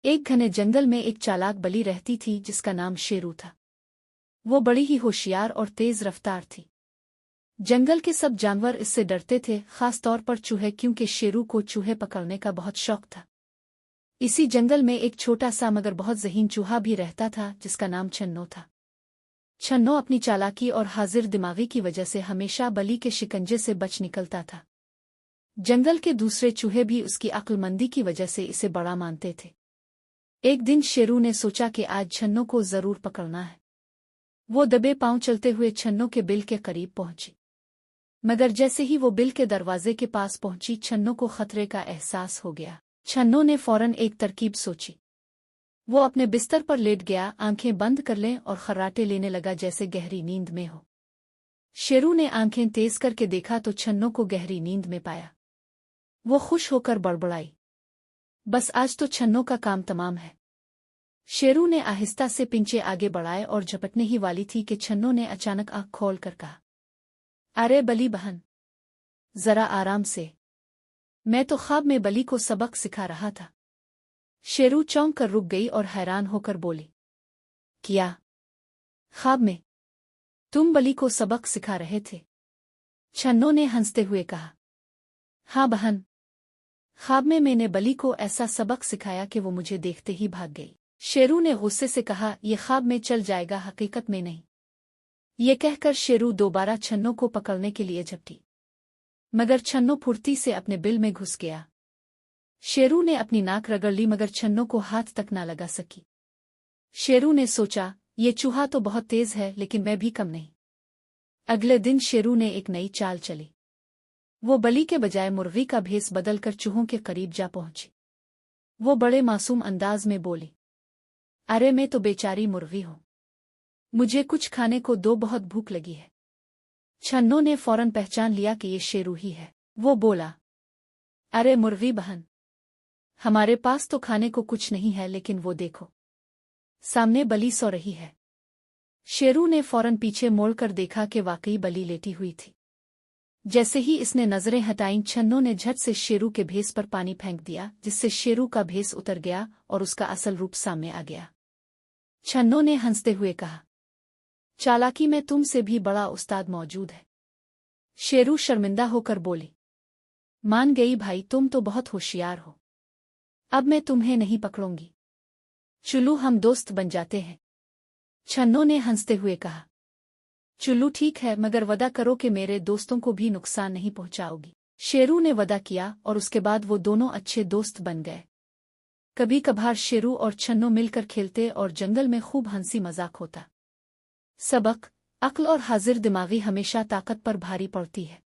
एक घने जंगल में एक चालाक बली रहती थी जिसका नाम शेरू था। वो बड़ी ही होशियार और तेज रफ्तार थी। जंगल के सब जानवर इससे डरते थे, खास तौर पर चूहे, क्योंकि शेरू को चूहे पकड़ने का बहुत शौक था। इसी जंगल में एक छोटा सा मगर बहुत ज़हीन चूहा भी रहता था जिसका नाम छन्नो था। छन्नो अपनी चालाकी और हाजिर दिमागी की वजह से हमेशा बली के शिकंजे से बच निकलता था। जंगल के दूसरे चूहे भी उसकी अक्लमंदी की वजह से इसे बड़ा मानते थे। एक दिन शेरू ने सोचा कि आज छन्नो को जरूर पकड़ना है। वो दबे पांव चलते हुए छन्नो के बिल के करीब पहुंची, मगर जैसे ही वो बिल के दरवाजे के पास पहुंची, छन्नो को खतरे का एहसास हो गया। छन्नो ने फौरन एक तरकीब सोची। वो अपने बिस्तर पर लेट गया, आंखें बंद कर लें और खर्राटे लेने लगा जैसे गहरी नींद में हो। शेरू ने आंखें तेज करके देखा तो छन्नो को गहरी नींद में पाया। वो खुश होकर बड़बड़ाई, बस आज तो छन्नो का काम तमाम है। शेरू ने आहिस्ता से पिंचे आगे बढ़ाए और झपटने ही वाली थी कि छन्नो ने अचानक आंख खोल कर कहा, अरे बली बहन, जरा आराम से, मैं तो ख्वाब में बली को सबक सिखा रहा था। शेरू चौंक कर रुक गई और हैरान होकर बोली, क्या ख्वाब में तुम बली को सबक सिखा रहे थे? छन्नो ने हंसते हुए कहा, हाँ बहन, ख्वाब में मैंने बली को ऐसा सबक सिखाया कि वो मुझे देखते ही भाग गई। शेरू ने गुस्से से कहा, ये ख्वाब में चल जाएगा, हकीकत में नहीं। ये कहकर शेरू दोबारा छन्नो को पकड़ने के लिए झपटी, मगर छन्नो फुर्ती से अपने बिल में घुस गया। शेरू ने अपनी नाक रगड़ ली मगर छन्नो को हाथ तक ना लगा सकी। शेरू ने सोचा, ये चूहा तो बहुत तेज है लेकिन मैं भी कम नहीं। अगले दिन शेरू ने एक नई चाल चली। वो बली के बजाय मुर्गी का भेस बदलकर चूहों के करीब जा पहुंची। वो बड़े मासूम अंदाज में बोली, अरे मैं तो बेचारी मुर्गी हूं, मुझे कुछ खाने को दो, बहुत भूख लगी है। छन्नो ने फौरन पहचान लिया कि ये शेरू ही है। वो बोला, अरे मुर्गी बहन, हमारे पास तो खाने को कुछ नहीं है, लेकिन वो देखो, सामने बली सो रही है। शेरू ने फौरन पीछे मोड़कर देखा कि वाकई बली लेटी हुई थी। जैसे ही इसने नजरें हटाईं, छन्नो ने झट से शेरू के भेस पर पानी फेंक दिया, जिससे शेरू का भेस उतर गया और उसका असल रूप सामने आ गया। छन्नो ने हंसते हुए कहा, चालाकी में तुमसे भी बड़ा उस्ताद मौजूद है। शेरू शर्मिंदा होकर बोली, मान गई भाई, तुम तो बहुत होशियार हो। अब मैं तुम्हें नहीं पकड़ूंगी, चलो हम दोस्त बन जाते हैं। छन्नो ने हंसते हुए कहा, चलो ठीक है, मगर वदा करो कि मेरे दोस्तों को भी नुकसान नहीं पहुंचाओगी। शेरू ने वदा किया और उसके बाद वो दोनों अच्छे दोस्त बन गए। कभी कभार शेरू और छन्नो मिलकर खेलते और जंगल में खूब हंसी मजाक होता। सबक, अक्ल और हाजिर दिमागी हमेशा ताकत पर भारी पड़ती है।